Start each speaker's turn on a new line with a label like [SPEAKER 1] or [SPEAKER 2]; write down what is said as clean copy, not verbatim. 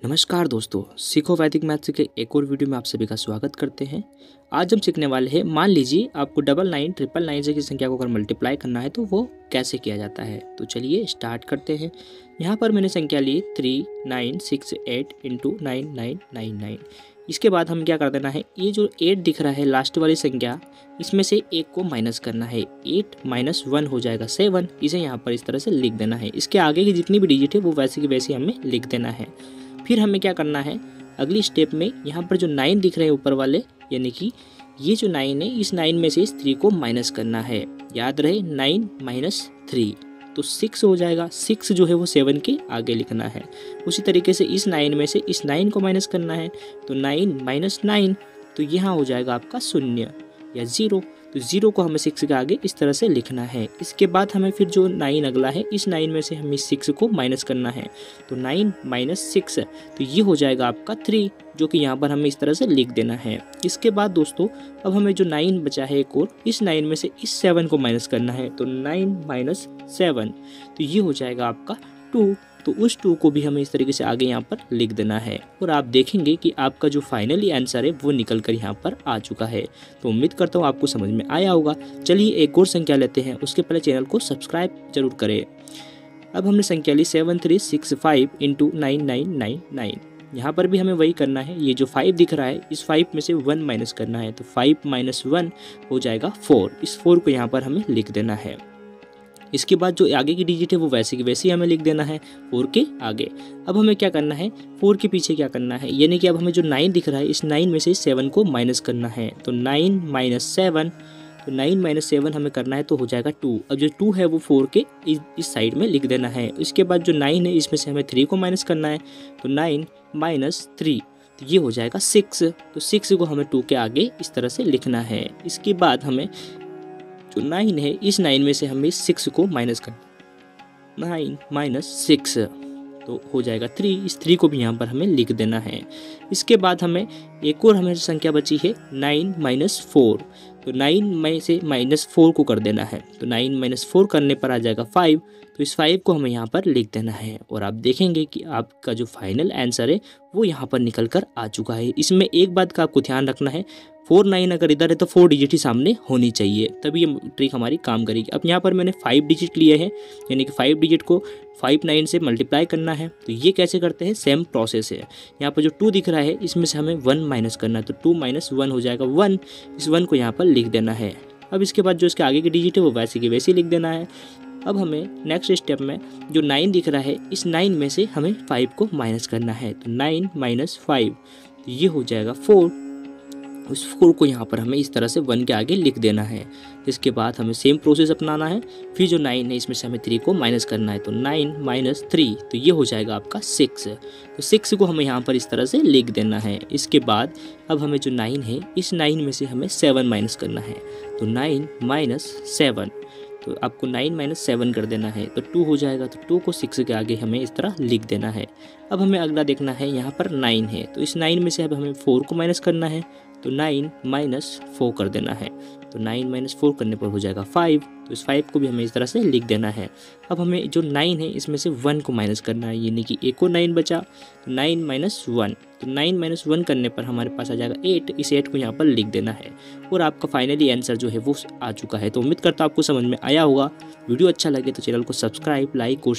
[SPEAKER 1] नमस्कार दोस्तों, सीखो वैदिक मैथ्स के एक और वीडियो में आप सभी का स्वागत करते हैं। आज हम सीखने वाले हैं, मान लीजिए आपको 9999 से की संख्या को अगर मल्टीप्लाई करना है तो वो कैसे किया जाता है। तो चलिए स्टार्ट करते हैं। यहाँ पर मैंने संख्या ली 3968 इंटू 9999। इसके बाद हम क्या कर देना है, ये जो 8 दिख रहा है लास्ट वाली संख्या, इसमें से एक को माइनस करना है। 8 माइनस 1 हो जाएगा 7। इसे यहाँ पर इस तरह से लिख देना है। इसके आगे की जितनी भी डिजिट है वो वैसे की वैसे हमें लिख देना है। फिर हमें क्या करना है, अगली स्टेप में यहाँ पर जो 9 दिख रहे हैं ऊपर वाले, यानी कि ये जो 9 है, इस 9 में से इस 3 को माइनस करना है। याद रहे 9 माइनस 3 तो 6 हो जाएगा। 6 जो है वो 7 के आगे लिखना है। उसी तरीके से इस 9 में से इस 9 को माइनस करना है, तो 9 माइनस 9 तो यहाँ हो जाएगा आपका 0 या 0। तो 0 को हमें 6 के आगे इस तरह से लिखना है। इसके बाद हमें फिर जो 9 अगला है, इस 9 में से हमें 6 को माइनस करना है, तो 9 माइनस 6 तो ये हो जाएगा आपका 3, जो कि यहाँ पर हमें इस तरह से लिख देना है। इसके बाद दोस्तों अब हमें जो 9 बचा है एक और, इस 9 में से इस 7 को माइनस करना है, तो 9 माइनस 7 तो ये हो जाएगा आपका 2। तो उस 2 को भी हमें इस तरीके से आगे यहाँ पर लिख देना है और आप देखेंगे कि आपका जो फाइनली आंसर है वो निकल कर यहाँ पर आ चुका है। तो उम्मीद करता हूँ आपको समझ में आया होगा। चलिए एक और संख्या लेते हैं, उसके पहले चैनल को सब्सक्राइब जरूर करें। अब हमने संख्या ली 7365 इंटू 9999। यहाँ पर भी हमें वही करना है। ये जो 5 दिख रहा है, इस 5 में से 1 माइनस करना है, तो 5 माइनस 1 हो जाएगा 4। इस 4 को यहाँ पर हमें लिख देना है। इसके बाद जो आगे की डिजिट है वो वैसे की वैसे ही हमें लिख देना है 4 के आगे। अब हमें क्या करना है, 4 के पीछे क्या करना है, यानी कि अब हमें जो 9 दिख रहा है, इस 9 में से 7 को माइनस करना है, तो 9 माइनस 7 तो 9 माइनस 7 हमें करना है, तो हो जाएगा 2। अब जो 2 है वो 4 के इस साइड में लिख देना है। इसके बाद जो 9 है, इसमें से हमें 3 को माइनस करना है, तो 9 माइनस 3 तो ये हो जाएगा 6। तो 6 को हमें 2 के आगे इस तरह से लिखना है। इसके बाद हमें जो 9 है, इस 9 में से हमें 6 को माइनस करना, 9 माइनस 6 तो हो जाएगा 3। इस 3 को भी यहाँ पर हमें लिख देना है। इसके बाद हमें एक और हमें संख्या बची है 9 माइनस 4, तो 9 में से माइनस 4 को कर देना है, तो 9 माइनस 4 करने पर आ जाएगा 5। तो इस 5 को हमें यहाँ पर लिख देना है और आप देखेंगे कि आपका जो फाइनल आंसर है वो यहाँ पर निकल कर आ चुका है। इसमें एक बात का आपको ध्यान रखना है, 4 9 अगर इधर है तो 4 डिजिट ही सामने होनी चाहिए, तभी ये ट्रिक हमारी काम करेगी। अब यहाँ पर मैंने 5 डिजिट लिए हैं, यानी कि 5 डिजिट को 5 9 से मल्टीप्लाई करना है। तो ये कैसे करते हैं, सेम प्रोसेस है। यहाँ पर जो 2 दिख रहा है, इसमें से हमें 1 माइनस करना है, तो 2 माइनस 1 हो जाएगा 1। इस 1 को यहाँ पर लिख देना है। अब इसके बाद जो इसके आगे की डिजिट है वो वैसे की वैसे लिख देना है। अब हमें नेक्स्ट स्टेप में जो 9 दिख रहा है, इस 9 में से हमें 5 को माइनस करना है, तो 9 माइनस 5 तो ये हो जाएगा 4। उस 4 को यहाँ पर हमें इस तरह से 1 के आगे लिख देना है। इसके बाद हमें सेम प्रोसेस अपनाना है। फिर जो 9 है, इसमें से हमें 3 को माइनस करना है, तो 9 माइनस 3 तो ये हो जाएगा आपका 6। तो 6 को हमें यहाँ पर इस तरह से लिख देना है। इसके बाद अब हमें जो 9 है, इस 9 में से हमें 7 माइनस करना है, तो 9 माइनस 7 तो आपको 9 माइनस 7 कर देना है, तो 2 हो जाएगा। तो 2 को 6 के आगे हमें इस तरह लिख देना है। अब हमें अगला देखना है, यहाँ पर 9 है, तो इस 9 में से अब हमें 4 को माइनस करना है, तो 9 माइनस 4 कर देना है, तो 9 माइनस 4 करने पर हो जाएगा 5। तो इस 5 को भी हमें इस तरह से लिख देना है। अब हमें जो 9 है, इसमें से 1 को माइनस करना है, यानी कि एक और 9 बचा, तो 9 माइनस 1 तो 9 माइनस 1 करने पर हमारे पास आ जाएगा 8। इस 8 को यहाँ पर लिख देना है और आपका फाइनली आंसर जो है वो आ चुका है। तो उम्मीद करता हूँ आपको समझ में आया होगा। वीडियो अच्छा लगे तो चैनल को सब्सक्राइब, लाइक और